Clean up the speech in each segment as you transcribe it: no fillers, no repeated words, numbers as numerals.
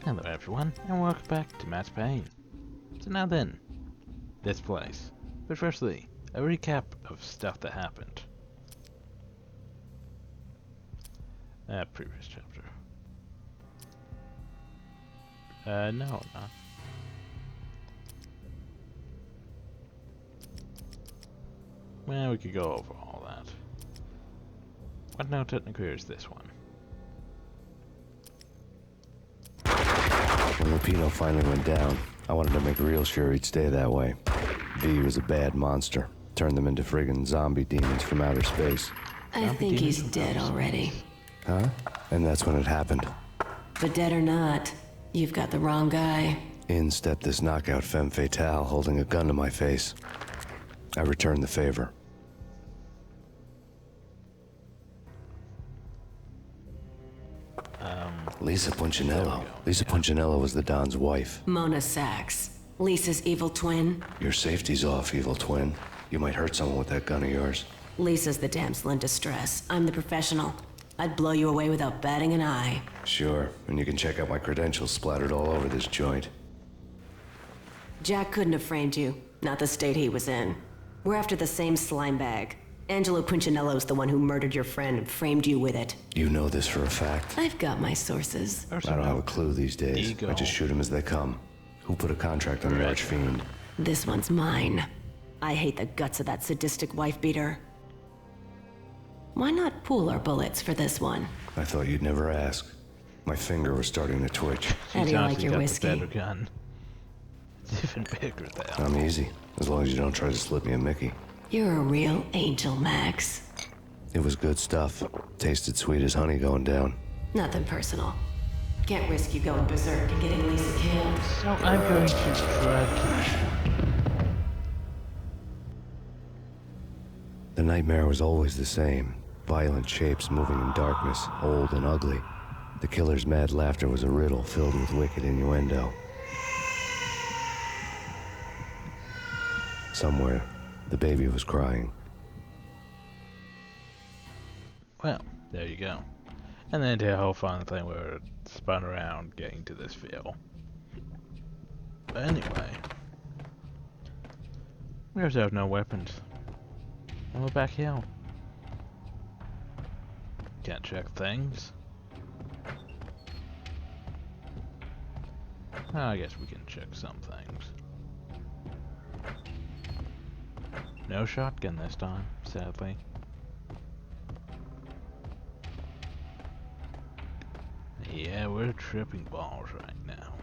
Hello everyone, and welcome back to Matt's Payne. So now then, this place. But firstly, a recap of stuff that happened. Previous chapter. No, not. Well, we could go over all that. What now technically is this one? When Rapino finally went down, I wanted to make real sure he'd stay that way. V was a bad monster. Turned them into friggin' zombie demons from outer space. I think he's dead already. Huh? And that's when it happened. But dead or not, you've got the wrong guy. In stepped this knockout femme fatale holding a gun to my face. I returned the favor. Lisa Punchinello. Lisa Punchinello was the Don's wife. Mona Sachs, Lisa's evil twin. Your safety's off, evil twin. You might hurt someone with that gun of yours. Lisa's the damsel in distress. I'm the professional. I'd blow you away without batting an eye. Sure, and you can check out my credentials splattered all over this joint. Jack couldn't have framed you. Not the state he was in. We're after the same slime bag. Angelo Punchinello's the one who murdered your friend and framed you with it. You know this for a fact. I've got my sources. I don't have a clue these days. Ego. I just shoot them as they come. Who put a contract on the archfiend? This one's mine. I hate the guts of that sadistic wife-beater. Why not pool our bullets for this one? I thought you'd never ask. My finger was starting to twitch. How do you like your got whiskey? The better gun. It's even bigger though. I'm easy, as long as you don't try to slip me a Mickey. You're a real angel, Max. It was good stuff. Tasted sweet as honey going down. Nothing personal. Can't risk you going berserk and getting Lisa killed. So I'm going to drag you. The nightmare was always the same. Violent shapes moving in darkness, old and ugly. The killer's mad laughter was a riddle filled with wicked innuendo. Somewhere, the baby was crying. Well, there you go. And then the whole fun thing where it spun around getting to this field. But anyway, we also have no weapons. And we're back here. Can't check things. I guess we can check some things. No shotgun this time, sadly. Yeah, we're tripping balls right now.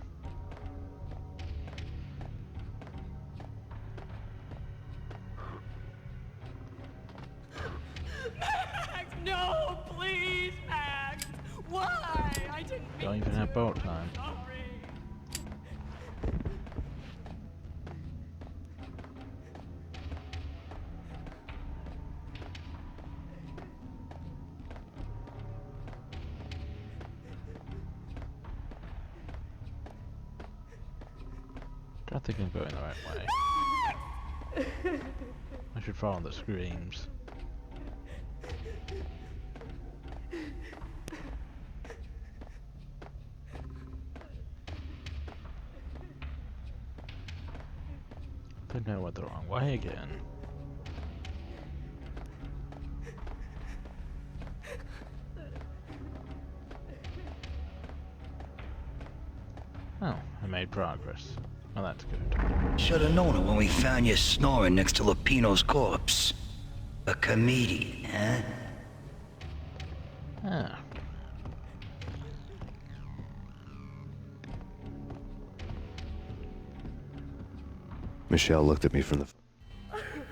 Max, no, please, Max. Why? I didn't mean Don't even have bolt time. Sorry. I think I'm going the right way. I should follow the screams. I think I went the wrong way again. Oh, I made progress. Well, that's good. Should have known it when we found you snoring next to Lupino's corpse. A comedian, huh? Ah. Michelle looked at me from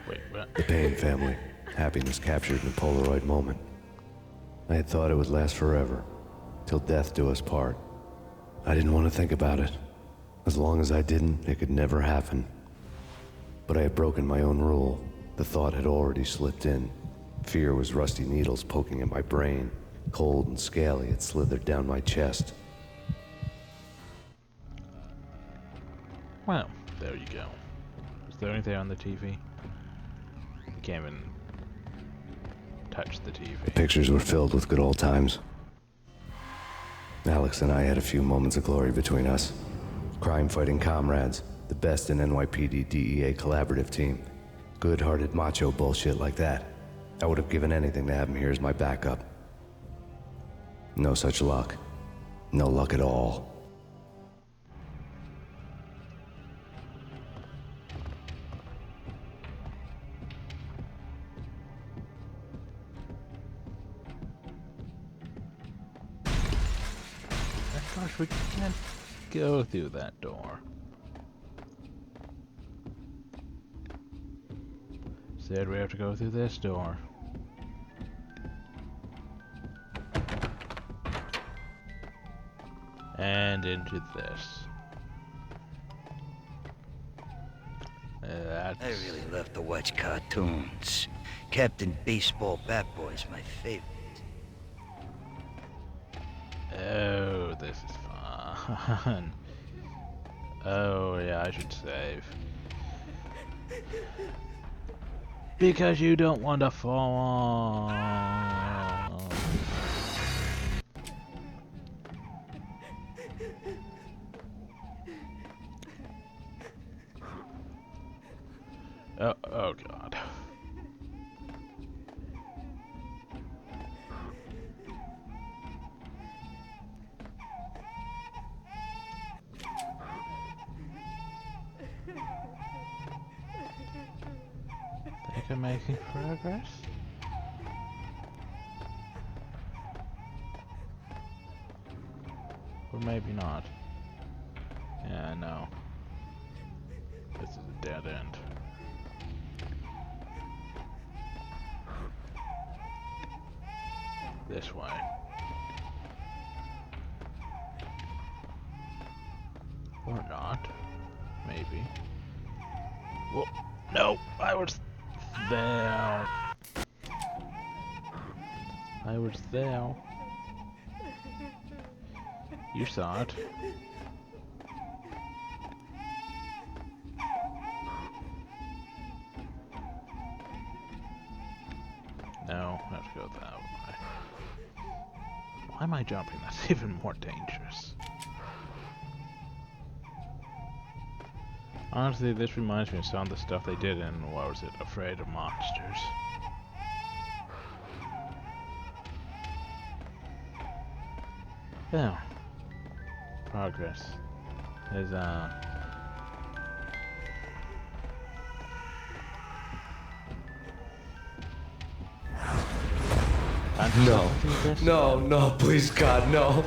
Wait, what? the Payne family. Happiness captured in a Polaroid moment. I had thought it would last forever, till death do us part. I didn't want to think about it. As long as I didn't, it could never happen. But I had broken my own rule. The thought had already slipped in. Fear was rusty needles poking at my brain. Cold and scaly, it slithered down my chest. Well, there you go. Is there anything on the TV? You can't even touch the TV. The pictures were filled with good old times. Alex and I had a few moments of glory between us. Crime-fighting comrades, the best in NYPD DEA collaborative team. Good-hearted macho bullshit like that. I would have given anything to have him here as my backup. No such luck. No luck at all. Gosh, we can't go through that door. Said we have to go through this door. And into this. That's... I really love to watch cartoons. Captain Baseball Bat Boy's my favorite. Oh, this is fun. Oh, yeah, I should save. Because you don't want to fall off. Oh God. Think I'm making progress? Or maybe not. Yeah, no. This is a dead end. This way. Or not. Maybe. Whoa. No! I was there. I was there. You saw it. No, I have to go that way. Why am I jumping? That's even more dangerous. Honestly, this reminds me of some of the stuff they did in, what was it, Afraid of Monsters. Yeah. Progress is, No. No, no, please, God, no.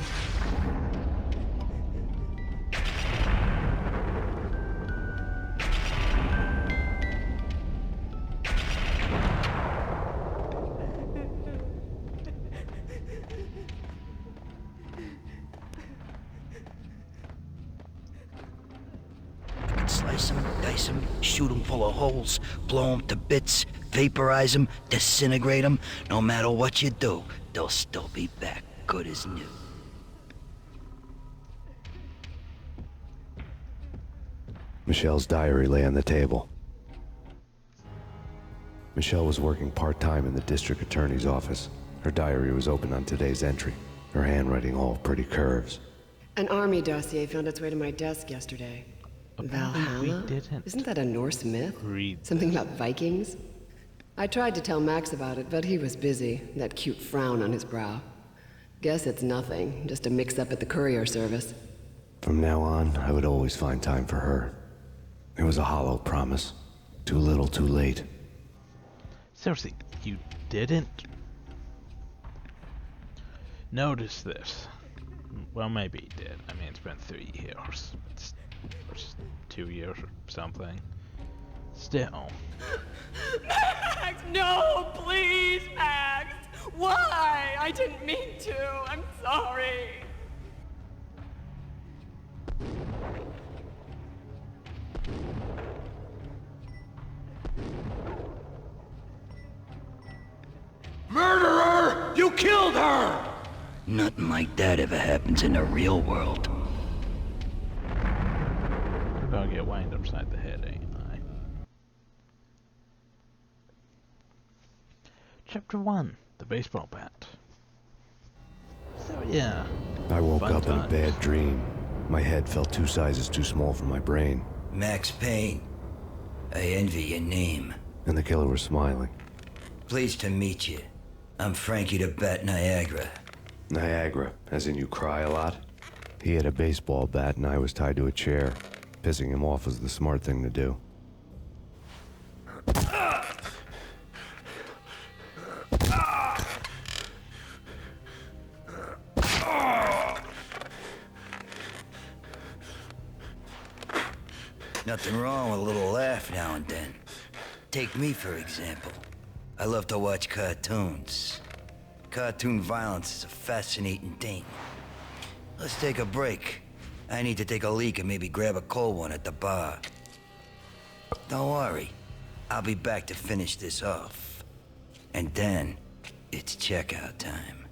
Slice them, dice them, shoot them full of holes, blow them to bits, vaporize them, disintegrate them. No matter what you do, they'll still be back, good as new. Michelle's diary lay on the table. Michelle was working part-time in the district attorney's office. Her diary was open on today's entry, her handwriting all pretty curves. An army dossier found its way to my desk yesterday. Apparently Valhalla? we didn't Isn't that a Norse myth? read Something about Vikings? I tried to tell Max about it, but he was busy, that cute frown on his brow. Guess it's nothing, just a mix-up at the courier service. From now on, I would always find time for her. It was a hollow promise. Too little, too late. Seriously, you didn't notice this? Well, maybe you did. I mean, it's been 3 years. Or just 2 years or something. Still. Max, no, please, Max. Why? I didn't mean to. I'm sorry. Murderer! You killed her! Nothing like that ever happens in the real world. I'm gonna get wanged upside the head, ain't I? Chapter 1, The Baseball Bat. So yeah, I woke Fun up in a times. bad dream. My head felt 2 sizes too small for my brain, Max Payne. I envy your name. and the killer was smiling. Pleased to meet you. I'm Frankie the Bat Niagara. Niagara, as in you cry a lot? He had a baseball bat and I was tied to a chair. Pissing him off was the smart thing to do. Nothing wrong with a little laugh now and then. Take me, for example. I love to watch cartoons. Cartoon violence is a fascinating thing. Let's take a break. I need to take a leak and maybe grab a cold one at the bar. Don't worry. I'll be back to finish this off. And then, it's checkout time.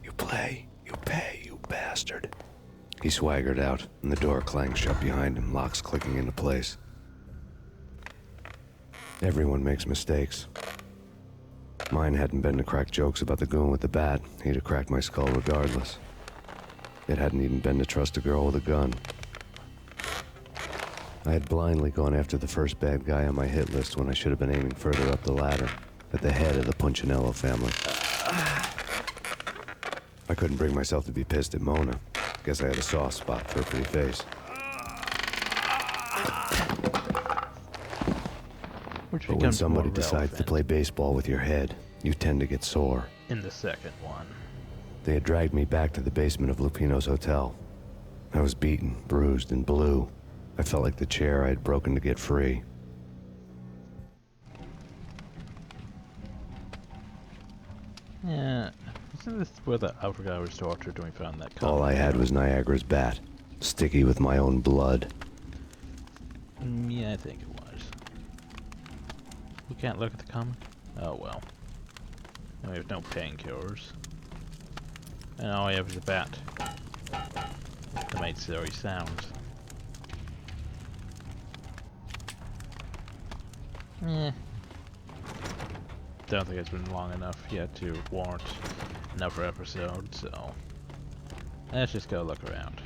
You play, you pay, you bastard. He swaggered out, and the door clanged shut behind him, locks clicking into place. Everyone makes mistakes. Mine hadn't been to crack jokes about the goon with the bat. He'd have cracked my skull regardless. It hadn't even been to trust a girl with a gun. I had blindly gone after the first bad guy on my hit list when I should have been aiming further up the ladder, at the head of the Punchinello family. I couldn't bring myself to be pissed at Mona. Guess I had a soft spot for her pretty face. Which But when becomes somebody more decides to relevant play baseball with your head, you tend to get sore. in the second one. They had dragged me back to the basement of Lupino's hotel. I was beaten, bruised, and blue. I felt like the chair I had broken to get free. Yeah, isn't this where the other guy was tortured when we found that All I had was Niagara's bat, sticky with my own blood. Yeah, I think it was. We can't look at the comic? Oh well. And we have no painkillers. And all we have is a bat. That makes silly sounds. Eh. Don't think it's been long enough yet to warrant another episode, so let's just go look around.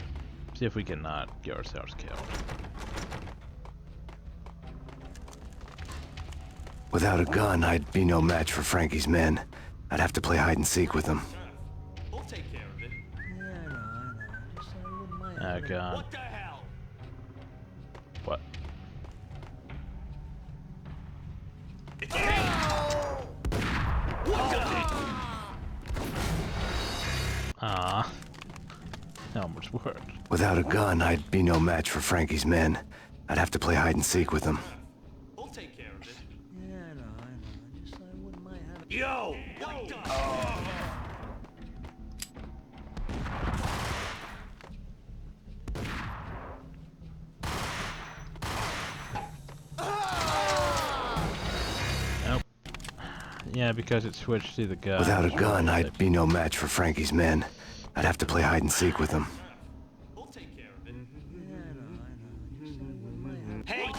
See if we can not get ourselves killed. Without a gun, I'd be no match for Frankie's men. I'd have to play hide and seek with them. We'll take care of it. Oh god. What the hell? What? Ah. Almost worked. Without a gun, I'd be no match for Frankie's men. I'd have to play hide and seek with them. We'll take care of it. Just I wouldn't mind having. Yo! What the? Nope. Yeah, because it switched to the gun. Without a gun, I'd be no match for Frankie's men. I'd have to play hide and seek with them. We'll take care of it. Just I wouldn't mind having. Hey!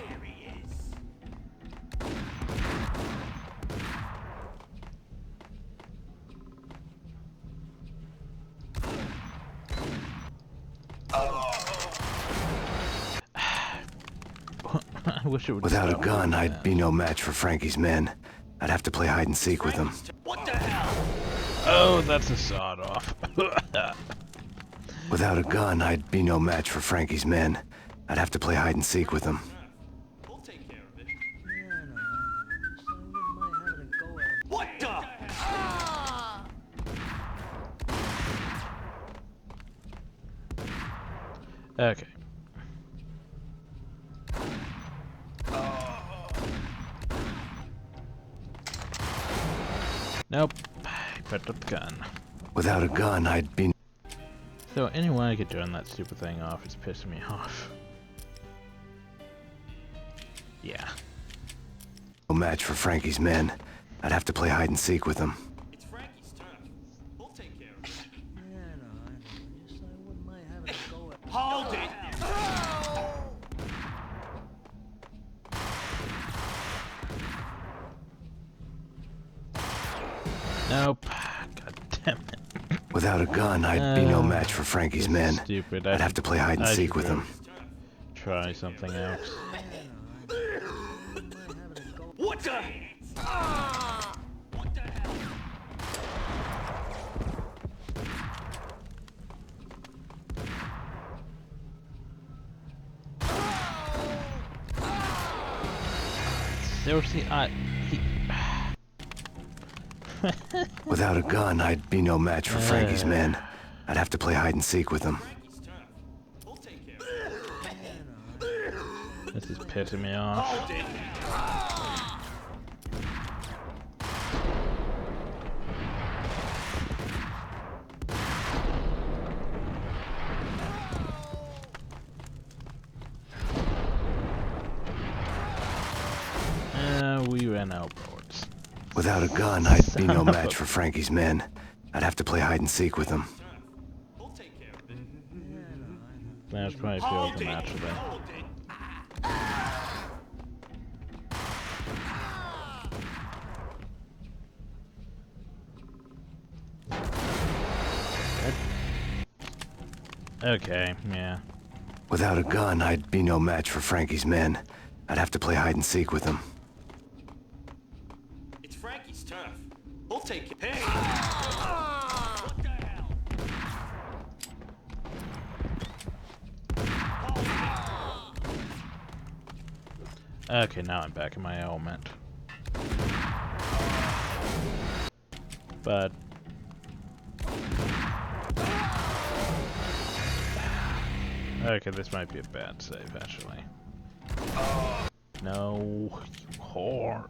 There he is. I wish it would. Without a stop gun, like I'd that. be no match for Frankie's men. I'd have to play hide and seek with them. What the hell? Oh, that's a sawed off. Without a gun, I'd be no match for Frankie's men. I'd have to play hide and seek with them. We'll take care of it. Just I wouldn't mind having a go at him. What the? Okay. Nope. I picked up the gun. Without a gun, I'd be So anyway I could turn that stupid thing off, it's pissing me off. Yeah. no match for Frankie's men. I'd have to play hide and seek with them. It's Frankie's turn. We'll take care of it. Just I wouldn't mind having a go at him. Hold it! Nope. God damn it. Without a gun, I'd be no match for Frankie's men. Stupid. I'd have to play hide and seek with them. Try something else. What the? What the hell? Seriously, Without a gun, I'd be no match for Frankie's men. I'd have to play hide and seek with them. This is pissing me off. We ran out of bullets. Without a gun, I'd be no match for Frankie's men. I'd have to play hide and seek with them. That's probably feel the match of that. Okay, yeah. Without a gun, I'd be no match for Frankie's men. I'd have to play hide and seek with them. It's Frankie's turf. We'll take it. Hey! What the hell? Okay, now I'm back in my element. But okay, this might be a bad save, actually. No, you whore.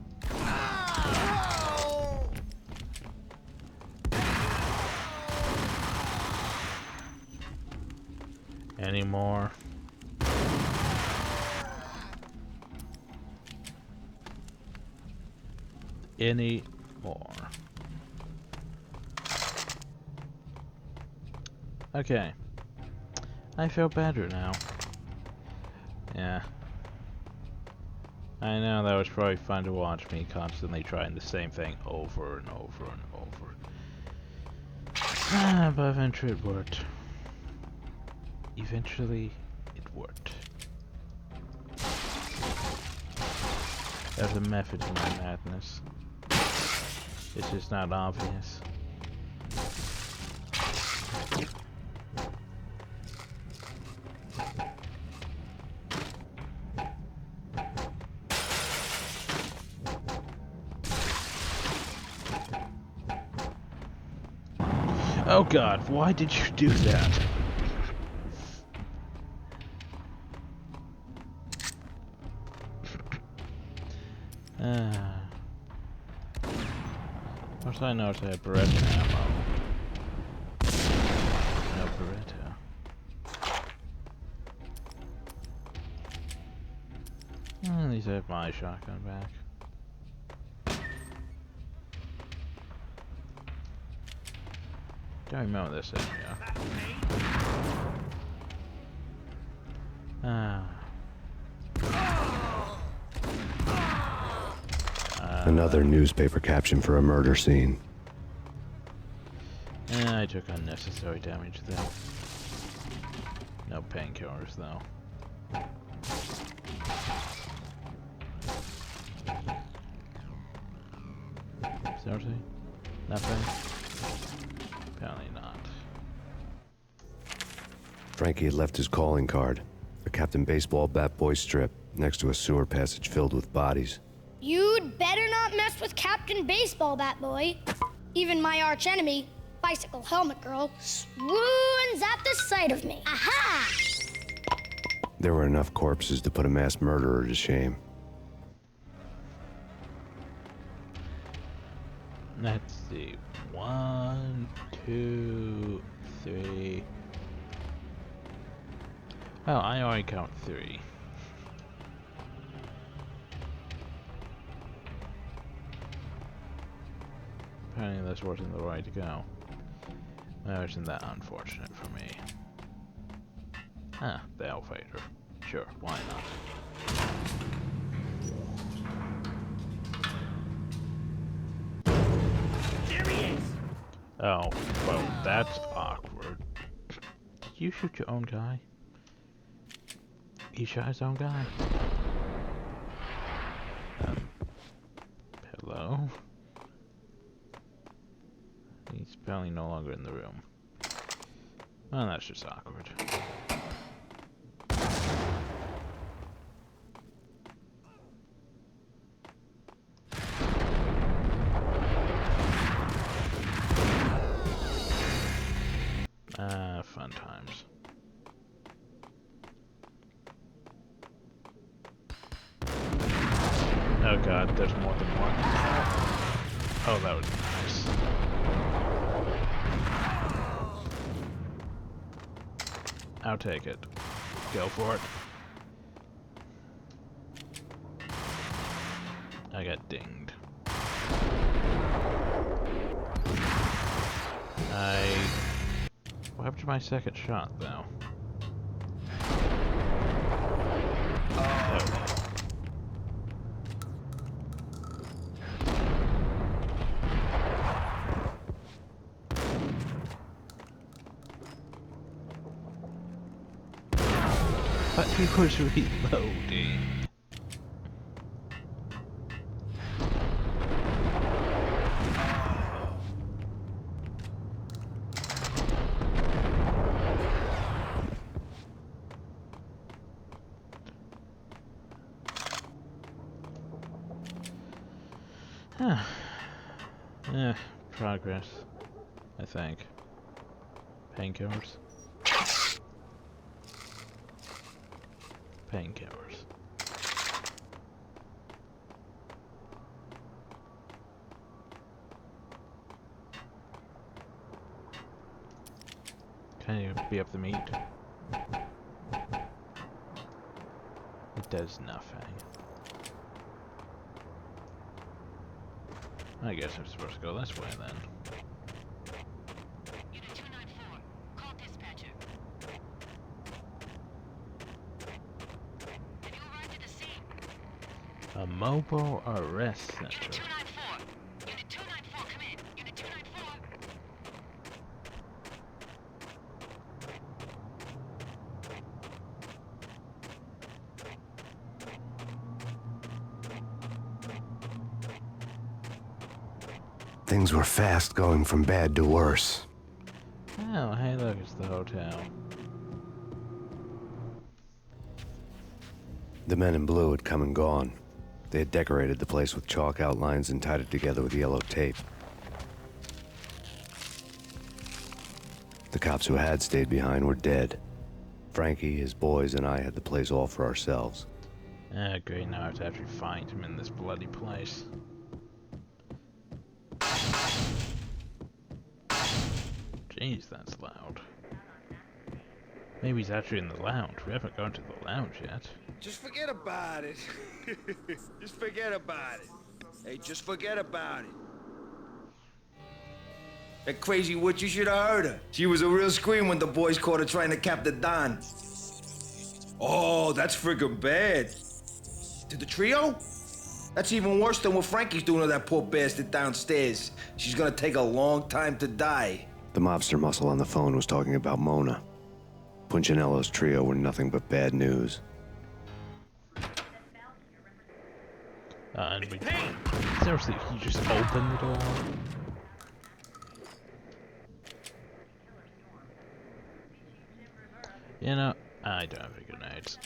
Any more? Any more? Okay. I feel better now. Yeah. I know that was probably fun to watch me constantly trying the same thing over and over and over. But eventually it worked. Eventually it worked. There's a method to my madness. It's just not obvious. Oh God, why did you do that? Of course I know to have Beretta ammo. No Beretta. At least I have my shotgun back. Don't remember this area. Another newspaper caption for a murder scene. I took unnecessary damage there. No painkillers though. Seriously? Nothing? Apparently not. Frankie had left his calling card, a Captain Baseball bat boy strip, next to a sewer passage filled with bodies. You'd better not mess with Captain Baseball Bat Boy. Even my archenemy, Bicycle Helmet Girl, swoons at the sight of me. Aha! There were enough corpses to put a mass murderer to shame. Let's see. 1, 2, 3. Oh, I already count 3. Apparently this wasn't the way to go. Well, isn't that unfortunate for me? Ah, the elevator. Sure, why not? There he is! Oh, well, that's awkward. Did you shoot your own guy? He shot his own guy. Hello? He's apparently no longer in the room. Well, that's just awkward. Fun times. Oh god, there's more than one. Oh, that was nice. I'll take it. Go for it. I got dinged. What happened to my second shot, though? Oh. But he was reloading. Yeah, progress, I think. Painkillers. Painkillers. Can you be up the meat? It does nothing. I guess I'm supposed to go this way then. Unit 294, call dispatcher. Have you arrived at the scene? A mobile arrest center. Unit 294. Unit 294, come in. Unit 294. Things were fast going from bad to worse. Oh, hey look, it's the hotel. The men in blue had come and gone. They had decorated the place with chalk outlines and tied it together with yellow tape. The cops who had stayed behind were dead. Frankie, his boys, and I had the place all for ourselves. Ah, great, now I have to actually find him in this bloody place. Jeez, that's loud. Maybe he's actually in the lounge. We haven't gone to the lounge yet. Just forget about it. Just forget about it. Hey, just forget about it. That crazy witch, you should have heard her. She was a real scream when the boys caught her trying to cap the Don. Oh, that's friggin' bad. To the trio? That's even worse than what Frankie's doing to that poor bastard downstairs. She's gonna take a long time to die. The mobster muscle on the phone was talking about Mona. Punchinello's trio were nothing but bad news. And we... Seriously, you just opened the door? You know, I don't have any grenades.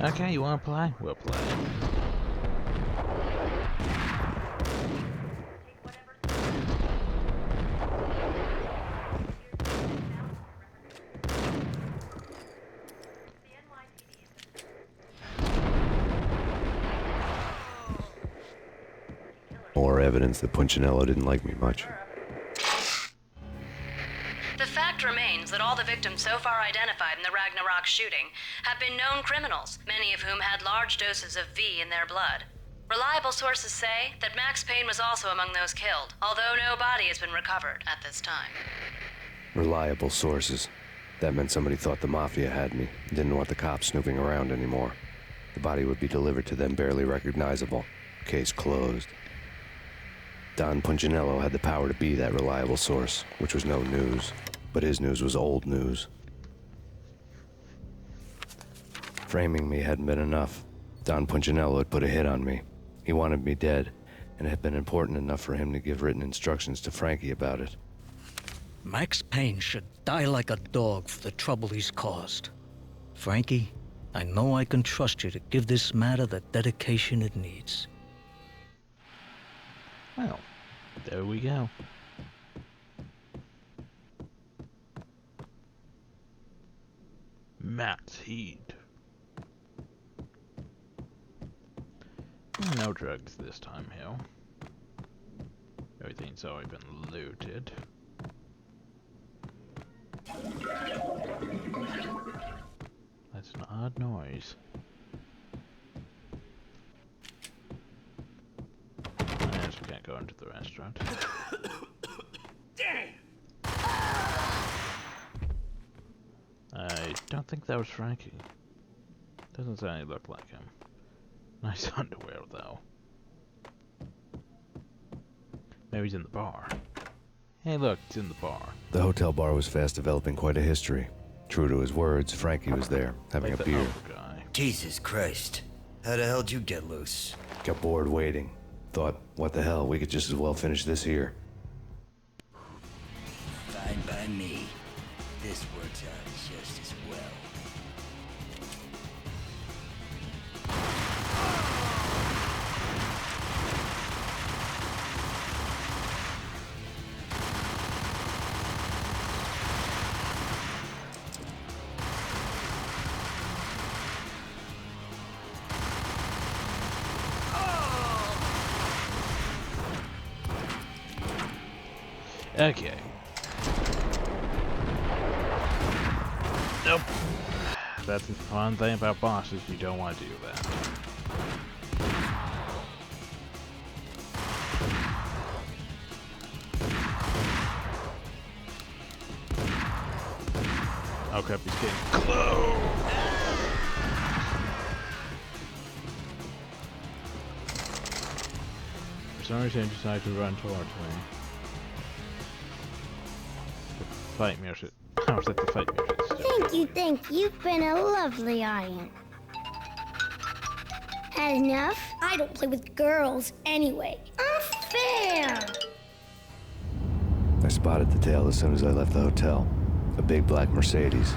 Okay, you wanna play? We'll play. More evidence that Punchinello didn't like me much. The fact remains that all the victims so far identified in the Ragnarok shooting have been known criminals, many of whom had large doses of V in their blood. Reliable sources say that Max Payne was also among those killed, although no body has been recovered at this time. Reliable sources. That meant somebody thought the Mafia had me, didn't want the cops snooping around anymore. The body would be delivered to them barely recognizable. Case closed. Don Punchinello had the power to be that reliable source, which was no news. But his news was old news. Framing me hadn't been enough. Don Punchinello had put a hit on me. He wanted me dead, and it had been important enough for him to give written instructions to Frankie about it. Max Payne should die like a dog for the trouble he's caused. Frankie, I know I can trust you to give this matter the dedication it needs. Well, there we go. Matt's Heat. No drugs this time, Hill. Everything's already been looted. That's an odd noise. I guess we can't go into the restaurant. I don't think that was Frankie. Doesn't certainly look like him. Nice underwear, though. Maybe he's in the bar. Hey, look, he's in the bar. The hotel bar was fast developing quite a history. True to his words, Frankie was there, having Like a the beer. other guy. Jesus Christ. How the hell'd you get loose? Got bored waiting. Thought, what the hell, we could just as well finish this here. Fine by me. This works out just as well. Okay. Nope. That's the fun thing about bosses, you don't want to do that. Oh crap, he's getting close! For some reason, he decided to run towards me. Fight music. I was like the fight music stuff. Thank you. You've been a lovely iron. Had enough? I don't play with girls anyway. Unfair! I spotted the tail as soon as I left the hotel. A big black Mercedes.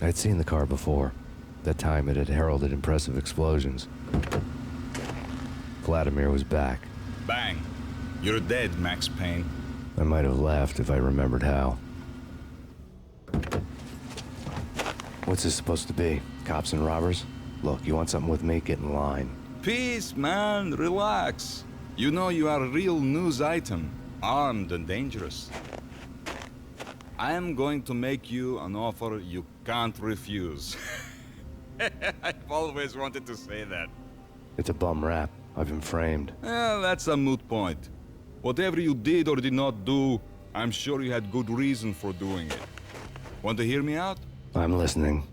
I'd seen the car before. That time it had heralded impressive explosions. Vladimir was back. Bang. You're dead, Max Payne. I might have laughed if I remembered how. What's this supposed to be? Cops and robbers? Look, you want something with me? Get in line. Peace, man. Relax. You know you are a real news item. Armed and dangerous. I am going to make you an offer you can't refuse. I've always wanted to say that. It's a bum rap. I've been framed. That's a moot point. Whatever you did or did not do, I'm sure you had good reason for doing it. Want to hear me out? I'm listening.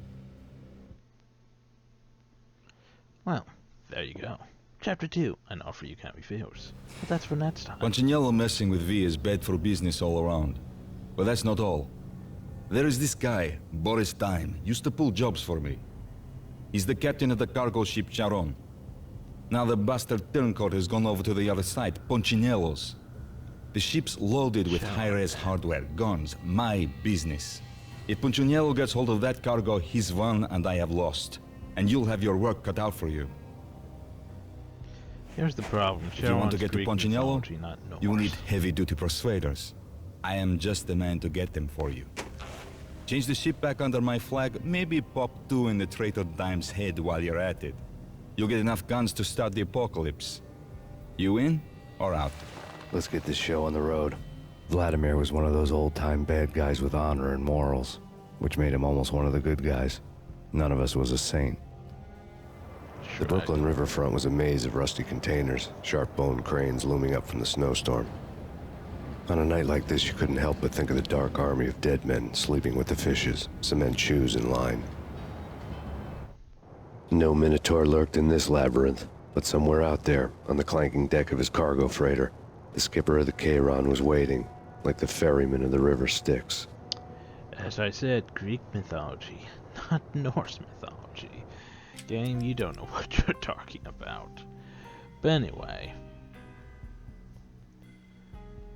Well, there you go. Chapter 2, an offer you can't refuse. But that's for next time. Punchinello messing with V is bad for business all around. But that's not all. There is this guy, Boris Time, used to pull jobs for me. He's the captain of the cargo ship Charon. Now the bastard turncoat has gone over to the other side, Punchinello's. The ship's loaded with high-res hardware, guns, my business. If Punchinello gets hold of that cargo, he's won and I have lost. And you'll have your work cut out for you. Here's the problem. If you want to get to Punchinello, you will Norse. need heavy-duty persuaders. I am just the man to get them for you. Change the ship back under my flag, maybe pop 2 in the traitor Dime's head while you're at it. You'll get enough guns to start the apocalypse. You in or out? Let's get this show on the road. Vladimir was one of those old-time bad guys with honor and morals, which made him almost one of the good guys. None of us was a saint. The Brooklyn riverfront was a maze of rusty containers, sharp-boned cranes looming up from the snowstorm. On a night like this, you couldn't help but think of the dark army of dead men sleeping with the fishes, cement shoes in line. No Minotaur lurked in this labyrinth, but somewhere out there, on the clanking deck of his cargo freighter, the skipper of the Cheiron was waiting, like the ferryman of the River Styx. As I said, Greek mythology, not Norse mythology. Game, you don't know what you're talking about. But anyway,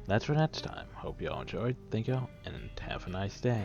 that's for next time. Hope you all enjoyed. Thank you all, and have a nice day.